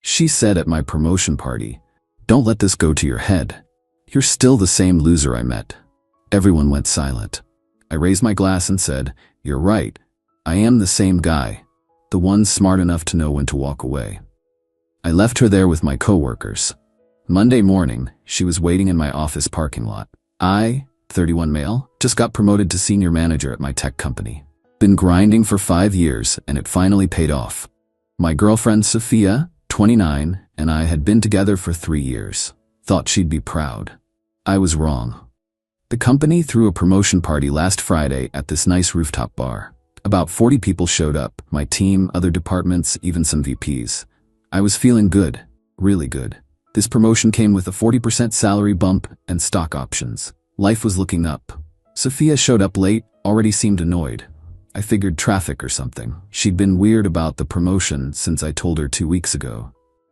She said at my promotion party, "Don't let this go to your head. You're still the same loser I met." Everyone went silent. I raised my glass and said, "You're right. I am the same guy, the one smart enough to know when to walk away." I left her there with my coworkers. Monday morning, she was waiting in my office parking lot. I, 31 male, just got promoted to senior manager at my tech company. Been grinding for 5 years, and it finally paid off. My girlfriend Sophia, 29, and I had been together for 3 years. Thought she'd be proud. I was wrong. The company threw a promotion party last Friday at this nice rooftop bar. About 40 people showed up, my team, other departments, even some VPs. I was feeling good, really good. This promotion came with a 40% salary bump and stock options. Life was looking up. Sophia showed up late, already seemed annoyed. I figured traffic or something. She'd been weird about the promotion since I told her 2 weeks ago.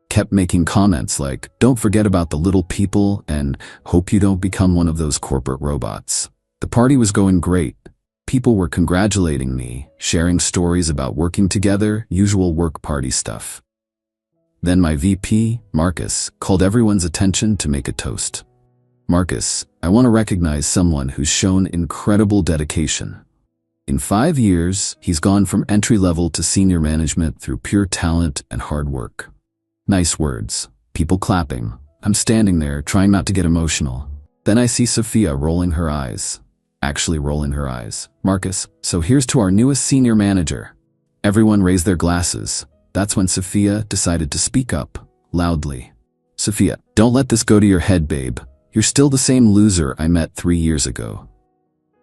Kept making comments like, "Don't forget about the little people," and "Hope you don't become one of those corporate robots." The party was going great. People were congratulating me, sharing stories about working together, usual work party stuff. Then my VP, Marcus, called everyone's attention to make a toast. "Marcus, I want to recognize someone who's shown incredible dedication. In 5 years, he's gone from entry-level to senior management through pure talent and hard work." Nice words. People clapping. I'm standing there, trying not to get emotional. Then I see Sophia rolling her eyes. Actually rolling her eyes. "Marcus, so here's to our newest senior manager." Everyone raised their glasses. That's when Sophia decided to speak up, loudly. "Sophia, don't let this go to your head, babe. You're still the same loser I met 3 years ago."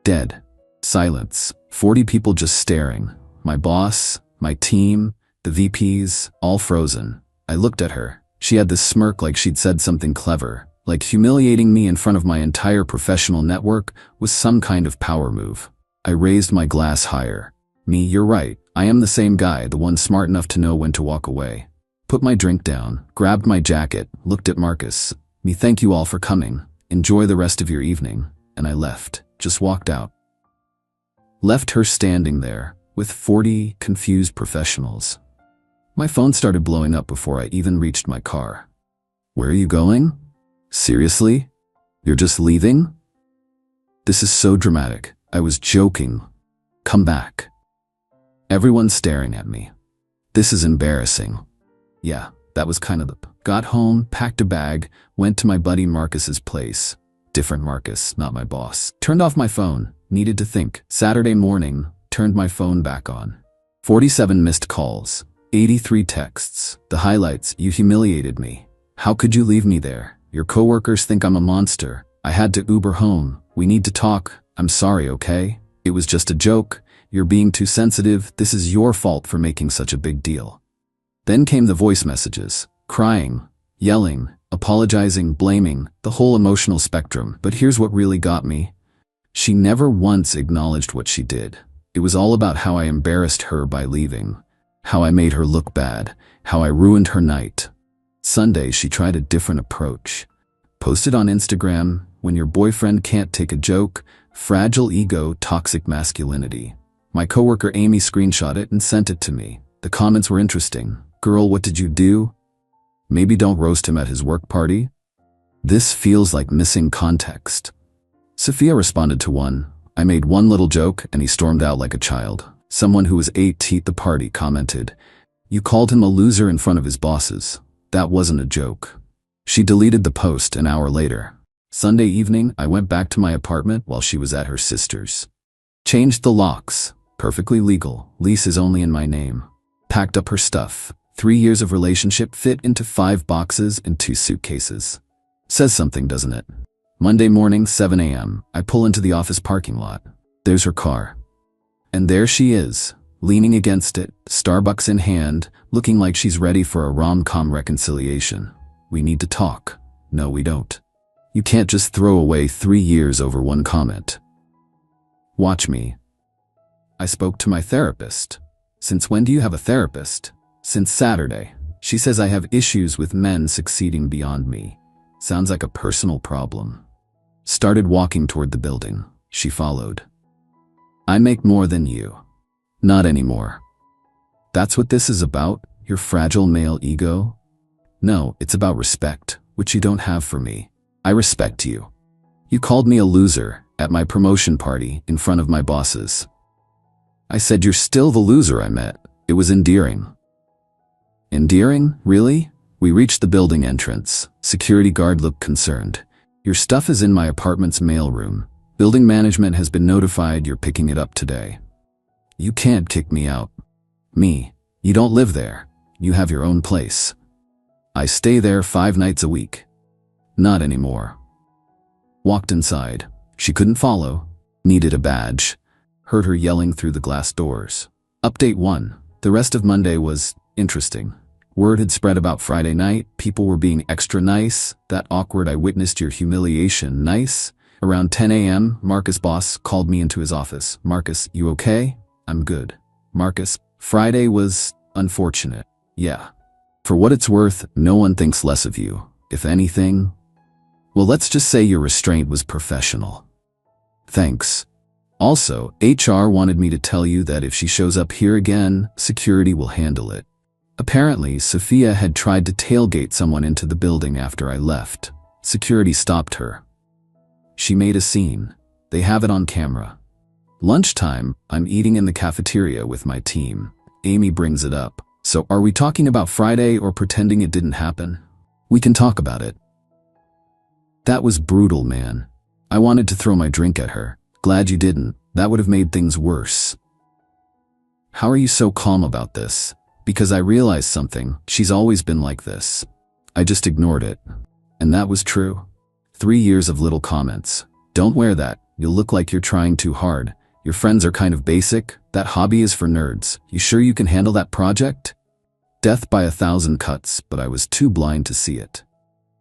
Dead. Silence. 40 people just staring. My boss, my team, the VPs, all frozen. I looked at her. She had this smirk like she'd said something clever, like humiliating me in front of my entire professional network was some kind of power move. I raised my glass higher. "Me, you're right. I am the same guy, the one smart enough to know when to walk away." Put my drink down, grabbed my jacket, looked at Marcus. "Me, thank you all for coming. Enjoy the rest of your evening." And I left, just walked out. Left her standing there, with 40 confused professionals. My phone started blowing up before I even reached my car. "Where are you going? Seriously? You're just leaving? This is so dramatic. I was joking. Come back." Everyone's staring at me. This is embarrassing. Yeah, that was kind of the... Got home, packed a bag, went to my buddy Marcus's place. Different Marcus, not my boss. Turned off my phone, needed to think. Saturday morning, turned my phone back on. 47 missed calls. 83 texts. The highlights: "You humiliated me. How could you leave me there? Your coworkers think I'm a monster. I had to Uber home. We need to talk. I'm sorry, okay? It was just a joke. You're being too sensitive. This is your fault for making such a big deal." Then came the voice messages. Crying, yelling, apologizing, blaming, the whole emotional spectrum. But here's what really got me. She never once acknowledged what she did. It was all about how I embarrassed her by leaving. How I made her look bad, how I ruined her night. Sunday, she tried a different approach. Posted on Instagram, "When your boyfriend can't take a joke, fragile ego, toxic masculinity." My coworker Amy screenshot it and sent it to me. The comments were interesting. "Girl, what did you do? Maybe don't roast him at his work party." This feels like missing context. Sophia responded to one. "I made one little joke and he stormed out like a child." Someone who was 8 at the party commented, "You called him a loser in front of his bosses. That wasn't a joke." She deleted the post an hour later. Sunday evening, I went back to my apartment while she was at her sister's. Changed the locks. Perfectly legal. Lease is only in my name. Packed up her stuff. 3 years of relationship fit into 5 boxes and 2 suitcases. Says something, doesn't it? Monday morning, 7 a.m., I pull into the office parking lot. There's her car. And there she is, leaning against it, Starbucks in hand, looking like she's ready for a rom-com reconciliation. "We need to talk." No, we don't. You can't just throw away 3 years over one comment. Watch me. I spoke to my therapist. "Since when do you have a therapist?" "Since Saturday. She says I have issues with men succeeding beyond me." Sounds like a personal problem. Started walking toward the building. She followed. "I make more than you." "Not anymore." "That's what this is about? Your fragile male ego?" No, it's about respect, which you don't have for me. I respect you. You called me a loser at my promotion party in front of my bosses. I said you're still the loser I met. It was endearing. Endearing? Really? We reached the building entrance. Security guard looked concerned. Your stuff is in my apartment's mailroom. Building management has been notified you're picking it up today. You can't kick me out. Me. You don't live there. You have your own place. I stay there 5 nights a week. Not anymore. Walked inside. She couldn't follow. Needed a badge. Heard her yelling through the glass doors. Update 1. The rest of Monday was interesting. Word had spread about Friday night. People were being extra nice. That awkward I witnessed your humiliation nice. Around 10 a.m., Marcus' boss called me into his office. Marcus, you okay? I'm good. Marcus, Friday was unfortunate. Yeah. For what it's worth, no one thinks less of you. If anything, well, let's just say your restraint was professional. Thanks. Also, HR wanted me to tell you that if she shows up here again, security will handle it. Apparently, Sophia had tried to tailgate someone into the building after I left. Security stopped her. She made a scene. They have it on camera. Lunchtime, I'm eating in the cafeteria with my team. Amy brings it up. So are we talking about Friday or pretending it didn't happen? We can talk about it. That was brutal, man. I wanted to throw my drink at her. Glad you didn't. That would have made things worse. How are you so calm about this? Because I realized something. She's always been like this. I just ignored it. And that was true. 3 years of little comments. Don't wear that. You'll look like you're trying too hard. Your friends are kind of basic. That hobby is for nerds. You sure you can handle that project? Death by 1,000 cuts, but I was too blind to see it.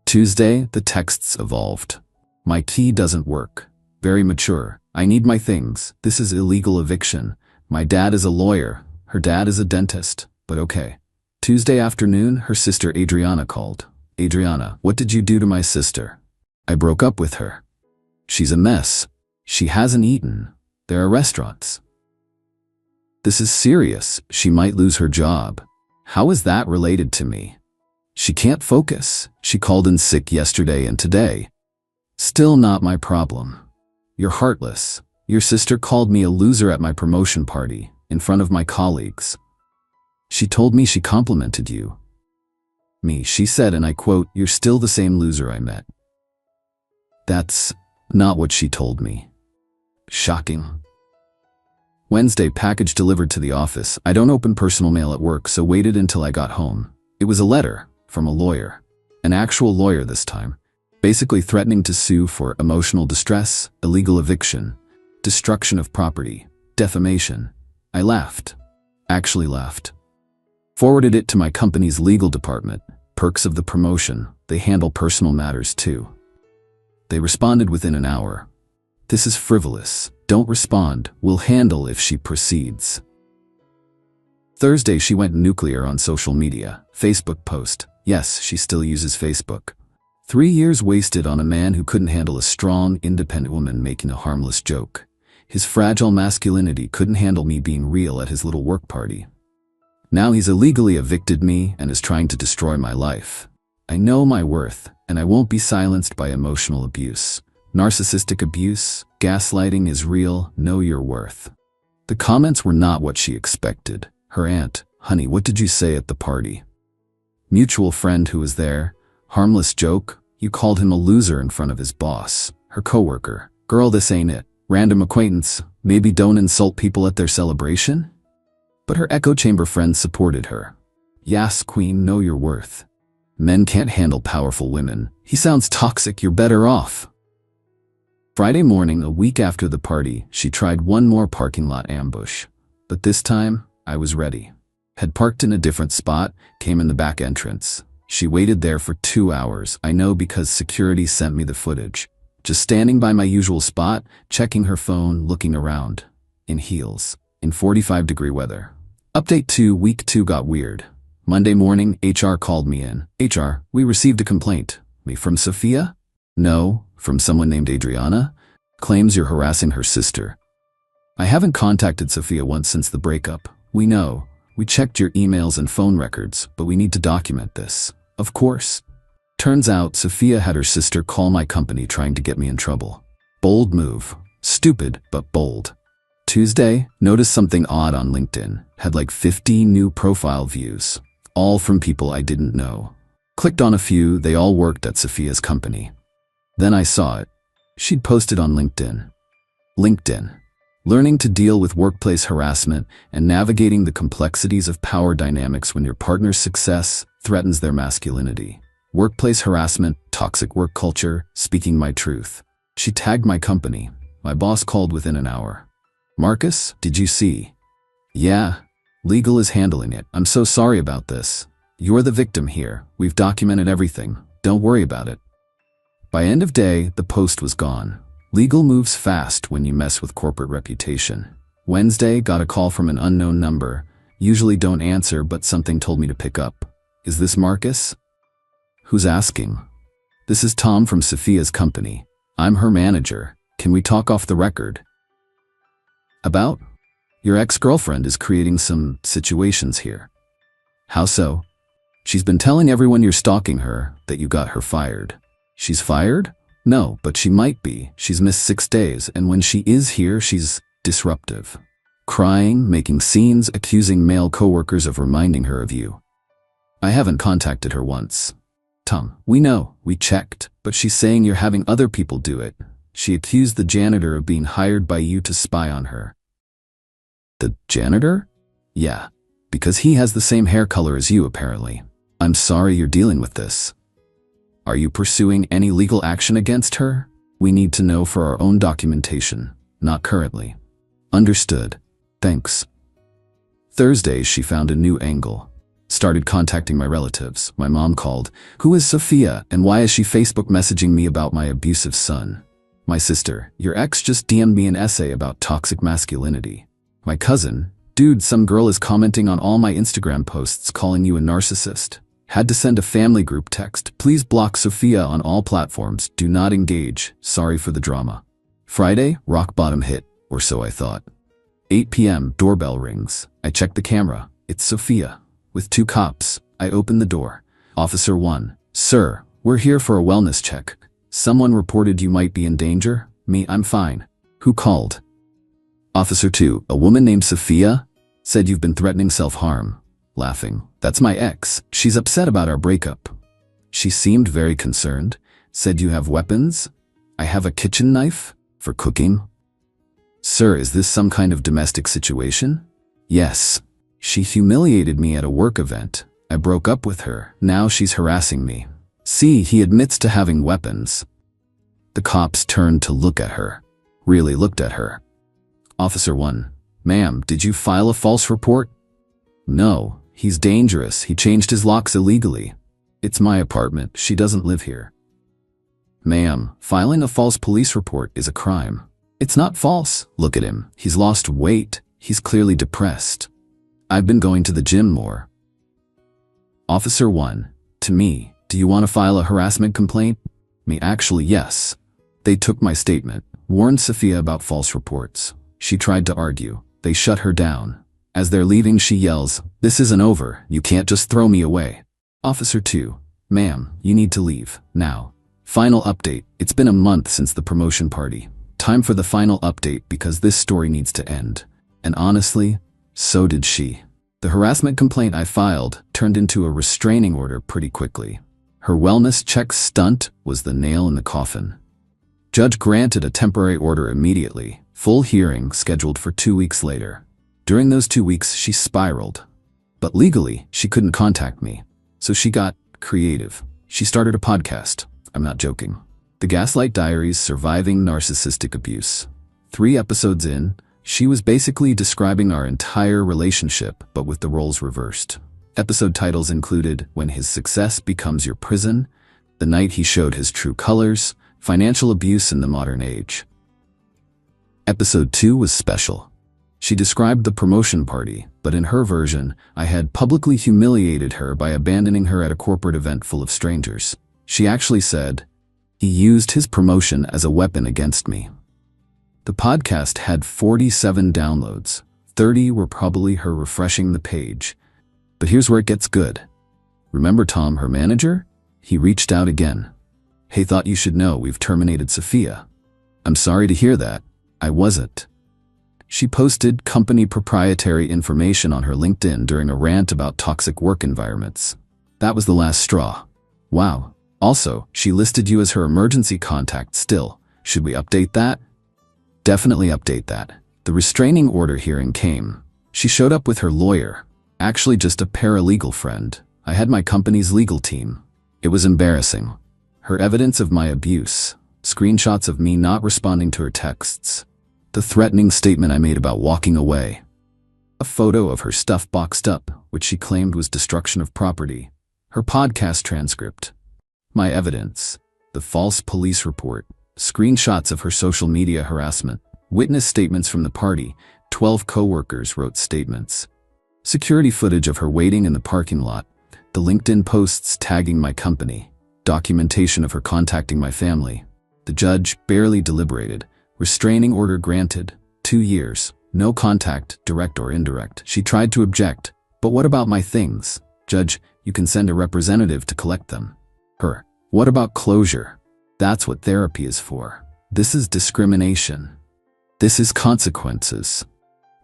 Tuesday, the texts evolved. My key doesn't work. Very mature. I need my things. This is illegal eviction. My dad is a lawyer. Her dad is a dentist. But okay. Tuesday afternoon, her sister Adriana called. Adriana, what did you do to my sister? I broke up with her. She's a mess. She hasn't eaten. There are restaurants. This is serious. She might lose her job. How is that related to me? She can't focus. She called in sick yesterday and today. Still not my problem. You're heartless. Your sister called me a loser at my promotion party, in front of my colleagues. She told me she complimented you. She said, and I quote, "You're still the same loser I met." That's not what she told me. Shocking. Wednesday, package delivered to the office. I don't open personal mail at work, so waited until I got home. It was a letter from a lawyer. An actual lawyer this time. Basically threatening to sue for emotional distress, illegal eviction, destruction of property, defamation. I laughed. Actually laughed. Forwarded it to my company's legal department. Perks of the promotion. They handle personal matters too. They responded within an hour. This is frivolous. Don't respond. We'll handle if she proceeds. Thursday, she went nuclear on social media. Facebook post. Yes, she still uses Facebook. 3 years wasted on a man who couldn't handle a strong, independent woman making a harmless joke. His fragile masculinity couldn't handle me being real at his little work party. Now he's illegally evicted me and is trying to destroy my life. I know my worth, and I won't be silenced by emotional abuse. Narcissistic abuse, gaslighting is real, know your worth. The comments were not what she expected. Her aunt, honey, what did you say at the party? Mutual friend who was there, harmless joke, you called him a loser in front of his boss. Her coworker, girl, this ain't it. Random acquaintance, maybe don't insult people at their celebration? But her echo chamber friends supported her. Yes, queen, know your worth. Men can't handle powerful women. He sounds toxic, you're better off. Friday morning, a week after the party, she tried one more parking lot ambush. But this time, I was ready. Had parked in a different spot, came in the back entrance. She waited there for 2 hours. I know because security sent me the footage. Just standing by my usual spot, checking her phone, looking around. In heels. In 45-degree weather. Update 2, week 2 got weird. Monday morning, HR called me in. HR, we received a complaint. Me from Sophia? No, from someone named Adriana. Claims you're harassing her sister. I haven't contacted Sophia once since the breakup. We know. We checked your emails and phone records, but we need to document this. Of course. Turns out Sophia had her sister call my company trying to get me in trouble. Bold move. Stupid, but bold. Tuesday, noticed something odd on LinkedIn. Had like 50 new profile views, all from people I didn't know. Clicked on a few, they all worked at Sophia's company. Then I saw it. She'd posted on LinkedIn. LinkedIn. Learning to deal with workplace harassment and navigating the complexities of power dynamics when your partner's success threatens their masculinity. Workplace harassment, toxic work culture, speaking my truth. She tagged my company. My boss called within an hour. Marcus, did you see? Yeah. Legal is handling it. I'm so sorry about this. You're the victim here. We've documented everything. Don't worry about it. By end of day, the post was gone. Legal moves fast when you mess with corporate reputation. Wednesday, got a call from an unknown number. Usually don't answer, but something told me to pick up. Is this Marcus? Who's asking? This is Tom from Sophia's company. I'm her manager. Can we talk off the record? About? Your ex-girlfriend is creating some situations here. How so? She's been telling everyone you're stalking her, that you got her fired. She's fired? No, but she might be. She's missed 6 days, and when she is here, she's disruptive. Crying, making scenes, accusing male coworkers of reminding her of you. I haven't contacted her once. Tom, we know, we checked, but she's saying you're having other people do it. She accused the janitor of being hired by you to spy on her. The janitor? Yeah, because he has the same hair color as you apparently. I'm sorry you're dealing with this. Are you pursuing any legal action against her? We need to know for our own documentation, not currently. Understood. Thanks. Thursday, she found a new angle. Started contacting my relatives. My mom called. Who is Sophia and why is she Facebook messaging me about my abusive son? My sister, your ex just DM'd me an essay about toxic masculinity. My cousin, dude, some girl is commenting on all my Instagram posts calling you a narcissist. Had to send a family group text. Please block Sophia on all platforms. Do not engage. Sorry for the drama. Friday, rock bottom hit, or so I thought. 8 p.m., doorbell rings. I check the camera. It's Sophia. With 2 cops, I open the door. Officer 1, sir, we're here for a wellness check. Someone reported you might be in danger. Me, I'm fine. Who called? Officer 2, a woman named Sophia? Said you've been threatening self-harm. Laughing. That's my ex. She's upset about our breakup. She seemed very concerned. Said you have weapons? I have a kitchen knife? For cooking? Sir, is this some kind of domestic situation? Yes. She humiliated me at a work event. I broke up with her. Now she's harassing me. See, he admits to having weapons. The cops turned to look at her. Really looked at her. Officer 1, ma'am, did you file a false report? No, he's dangerous. He changed his locks illegally. It's my apartment. She doesn't live here. Ma'am, filing a false police report is a crime. It's not false. Look at him. He's lost weight. He's clearly depressed. I've been going to the gym more. Officer 1, to me, do you want to file a harassment complaint? Me, actually, yes. They took my statement, warned Sophia about false reports. She tried to argue. They shut her down. As they're leaving, she yells, "This isn't over. You can't just throw me away." Officer 2, ma'am, you need to leave, now. Final update. It's been a month since the promotion party. Time for the final update because this story needs to end. And honestly, so did she. The harassment complaint I filed turned into a restraining order pretty quickly. Her wellness check stunt was the nail in the coffin. Judge granted a temporary order immediately, full hearing scheduled for 2 weeks later. During those 2 weeks, she spiraled. But legally, she couldn't contact me. So she got creative. She started a podcast. I'm not joking. The Gaslight Diaries: Surviving Narcissistic Abuse. 3 episodes in, she was basically describing our entire relationship, but with the roles reversed. Episode titles included When His Success Becomes Your Prison, The Night He Showed His True Colors, Financial Abuse in the Modern Age. Episode 2 was special. She described the promotion party, but in her version, I had publicly humiliated her by abandoning her at a corporate event full of strangers. She actually said, "He used his promotion as a weapon against me." The podcast had 47 downloads. 30 were probably her refreshing the page. But here's where it gets good. Remember Tom, her manager? He reached out again. Hey, thought you should know we've terminated Sophia. I'm sorry to hear that. I wasn't. She posted company proprietary information on her LinkedIn during a rant about toxic work environments. That was the last straw. Wow. Also, she listed you as her emergency contact still. Should we update that? Definitely update that. The restraining order hearing came. She showed up with her lawyer. Actually just a paralegal friend. I had my company's legal team. It was embarrassing. Her evidence of my abuse. Screenshots of me not responding to her texts. The threatening statement I made about walking away. A photo of her stuff boxed up, which she claimed was destruction of property. Her podcast transcript. My evidence. The false police report. Screenshots of her social media harassment. Witness statements from the party. 12 co-workers wrote statements. Security footage of her waiting in the parking lot. The LinkedIn posts tagging my company. Documentation of her contacting my family. The judge barely deliberated. Restraining order granted. 2 years. No contact, direct or indirect. She tried to object. But what about my things? Judge, you can send a representative to collect them. Her. What about closure? That's what therapy is for. This is discrimination. This is consequences.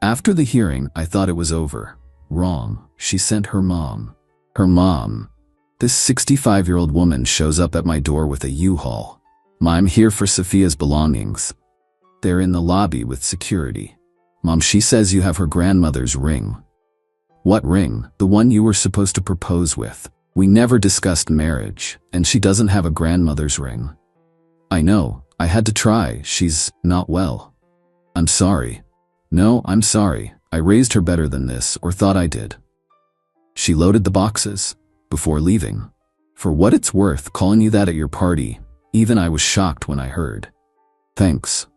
After the hearing, I thought it was over. Wrong. She sent her mom. Her mom. This 65-year-old woman shows up at my door with a U-Haul. I'm here for Sophia's belongings. They're in the lobby with security. Mom, she says you have her grandmother's ring. What ring? The one you were supposed to propose with. We never discussed marriage, and she doesn't have a grandmother's ring. I know. I had to try. She's not well. I'm sorry. No, I'm sorry. I raised her better than this, or thought I did. She loaded the boxes before leaving. For what it's worth, calling you that at your party, even I was shocked when I heard. Thanks.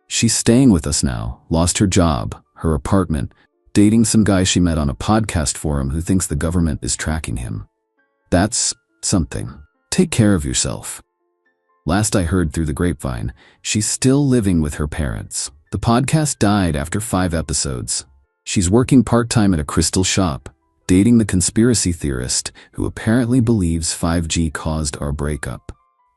She's staying with us now, lost her job, her apartment, dating some guy she met on a podcast forum who thinks the government is tracking him. That's something. Take care of yourself. Last I heard through the grapevine, she's still living with her parents. The podcast died after 5 episodes. She's working part-time at a crystal shop, dating the conspiracy theorist who apparently believes 5G caused our breakup.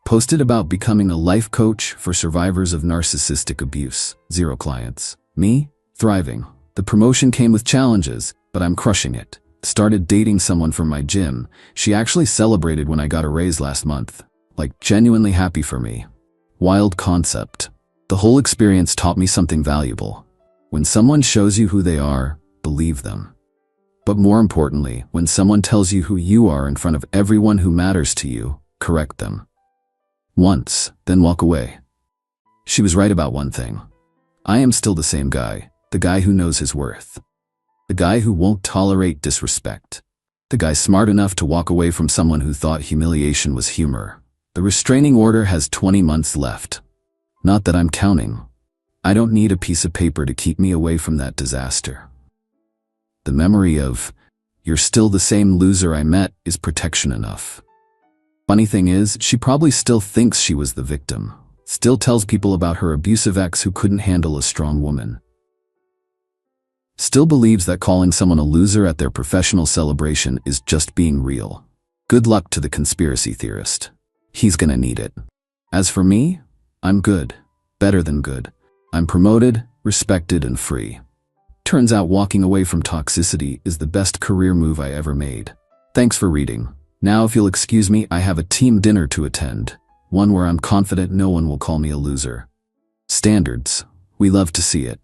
Posted about becoming a life coach for survivors of narcissistic abuse. 0 clients. Me? Thriving. The promotion came with challenges, but I'm crushing it. Started dating someone from my gym. She actually celebrated when I got a raise last month. Like, genuinely happy for me. Wild concept. The whole experience taught me something valuable. When someone shows you who they are, believe them. But more importantly, when someone tells you who you are in front of everyone who matters to you, correct them. Once, then walk away. She was right about one thing. I am still the same guy, the guy who knows his worth. The guy who won't tolerate disrespect. The guy smart enough to walk away from someone who thought humiliation was humor. The restraining order has 20 months left. Not that I'm counting. I don't need a piece of paper to keep me away from that disaster. The memory of, "You're still the same loser I met," is protection enough. Funny thing is, she probably still thinks she was the victim. Still tells people about her abusive ex who couldn't handle a strong woman. Still believes that calling someone a loser at their professional celebration is just being real. Good luck to the conspiracy theorist. He's gonna need it. As for me, I'm good. Better than good. I'm promoted, respected, and free. Turns out walking away from toxicity is the best career move I ever made. Thanks for reading. Now if you'll excuse me, I have a team dinner to attend. One where I'm confident no one will call me a loser. Standards. We love to see it.